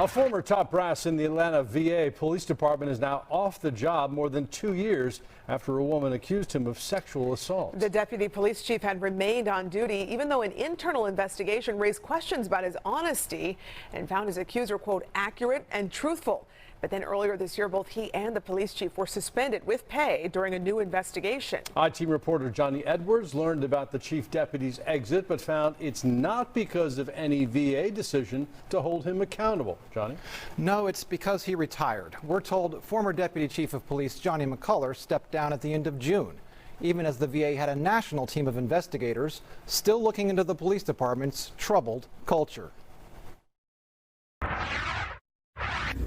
A former top brass in the Atlanta VA Police Department is now off the job more than 2 years after a woman accused him of sexual assault. The deputy police chief had remained on duty even though an internal investigation raised questions about his honesty and found his accuser, quote, accurate and truthful. But then earlier this year, both he and the police chief were suspended with pay during a new investigation. I-Team reporter Johnnie learned about the chief deputy's exit, but found it's not because of any VA decision to hold him accountable. Johnnie? No, it's because he retired. We're told former Deputy Chief of Police Johnnie McCullor stepped down at the end of June, even as the VA had a national team of investigators still looking into the police department's troubled culture.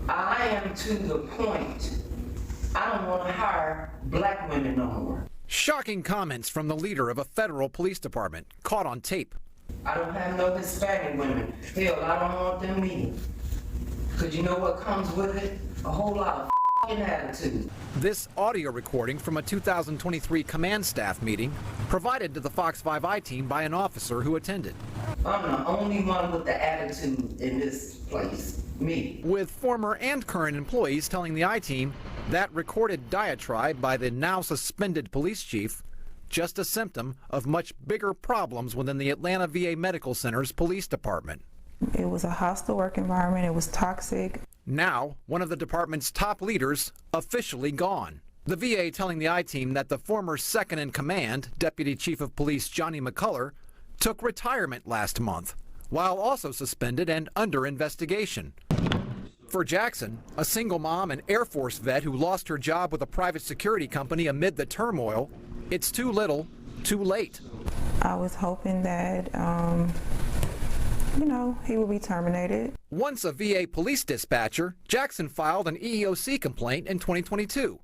I am to the point, I don't want to hire black women no more. Shocking comments from the leader of a federal police department, caught on tape. I don't have no Hispanic women. Hell, I don't want them either. Because you know what comes with it? A whole lot of f***ing attitude. This audio recording from a 2023 command staff meeting provided to the Fox 5 I-Team by an officer who attended. I'm the only one with the attitude in this place. Me. With former and current employees telling the I-Team that recorded diatribe by the now suspended police chief just a symptom of much bigger problems within the Atlanta VA Medical Center's police department. It was a hostile work environment. It was toxic. Now, one of the department's top leaders officially gone. The VA telling the I-Team that the former second in command, Deputy Chief of Police Johnnie McCullor, took retirement last month, while also suspended and under investigation. For Jackson, a single mom and Air Force vet who lost her job with a private security company amid the turmoil, it's too little, too late. I was hoping that, he would be terminated. Once a VA police dispatcher, Jackson filed an EEOC complaint in 2022,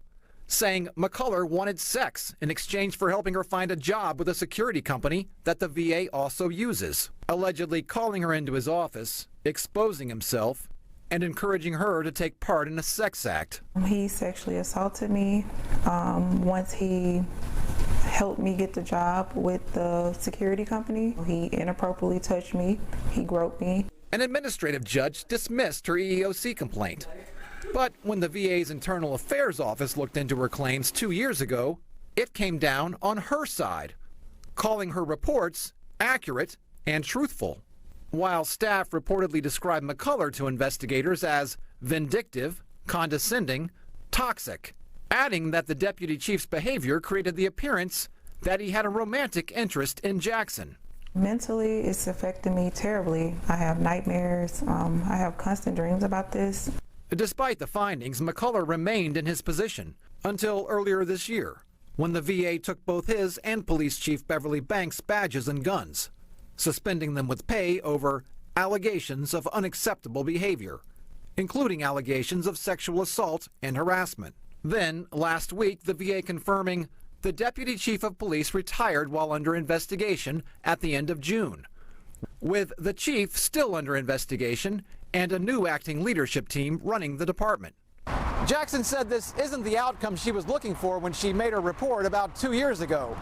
saying McCullor wanted sex in exchange for helping her find a job with a security company that the VA also uses, allegedly calling her into his office, exposing himself, and encouraging her to take part in a sex act. He sexually assaulted me once he helped me get the job with the security company. He inappropriately touched me. He groped me. An administrative judge dismissed her EEOC complaint. But when the VA's Internal Affairs Office looked into her claims 2 years ago, it came down on her side, calling her reports accurate and truthful. While staff reportedly described McCullor to investigators as vindictive, condescending, toxic, adding that the deputy chief's behavior created the appearance that he had a romantic interest in Jackson. Mentally, it's affecting me terribly. I have nightmares. I have constant dreams about this. Despite the findings, McCullor remained in his position until earlier this year, when the VA took both his and Police Chief Beverly Banks' badges and guns, suspending them with pay over allegations of unacceptable behavior, including allegations of sexual assault and harassment. Then, last week, the VA confirming the Deputy Chief of Police retired while under investigation at the end of June, with the chief still under investigation and a new acting leadership team running the department. Jackson said this isn't the outcome she was looking for when she made her report about 2 years ago,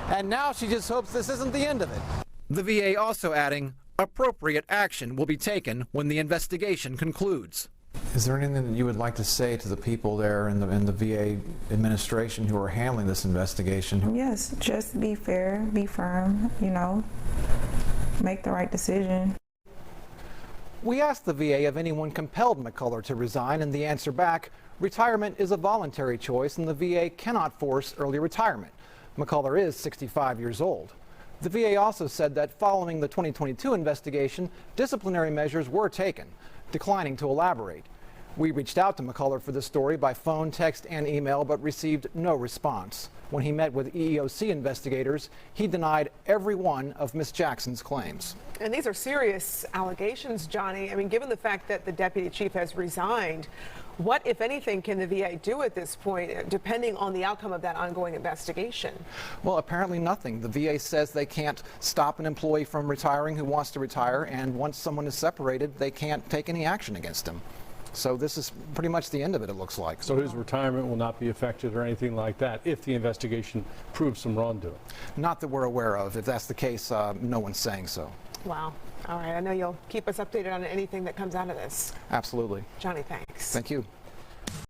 and now she just hopes this isn't the end of it. The VA also adding appropriate action will be taken when the investigation concludes. Is there anything that you would like to say to the people there in the VA administration who are handling this investigation? Yes, just be fair, be firm, make the right decision. We asked the VA if anyone compelled McCullor to resign, and the answer back, retirement is a voluntary choice and the VA cannot force early retirement. McCullor is 65 years old. The VA also said that following the 2022 investigation, disciplinary measures were taken, declining to elaborate. We reached out to McCullor for this story by phone, text, and email, but received no response. When he met with EEOC investigators, he denied every one of Ms. Jackson's claims. And these are serious allegations, Johnnie. I mean, given the fact that the deputy chief has resigned, what, if anything, can the VA do at this point, depending on the outcome of that ongoing investigation? Well, apparently nothing. The VA says they can't stop an employee from retiring who wants to retire, and once someone is separated, they can't take any action against him. So this is pretty much the end of it, it looks like. So his retirement will not be affected or anything like that if the investigation proves some wrongdoing? Not that we're aware of. If that's the case, no one's saying so. Wow. All right, I know you'll keep us updated on anything that comes out of this. Absolutely. Johnnie, thanks. Thank you.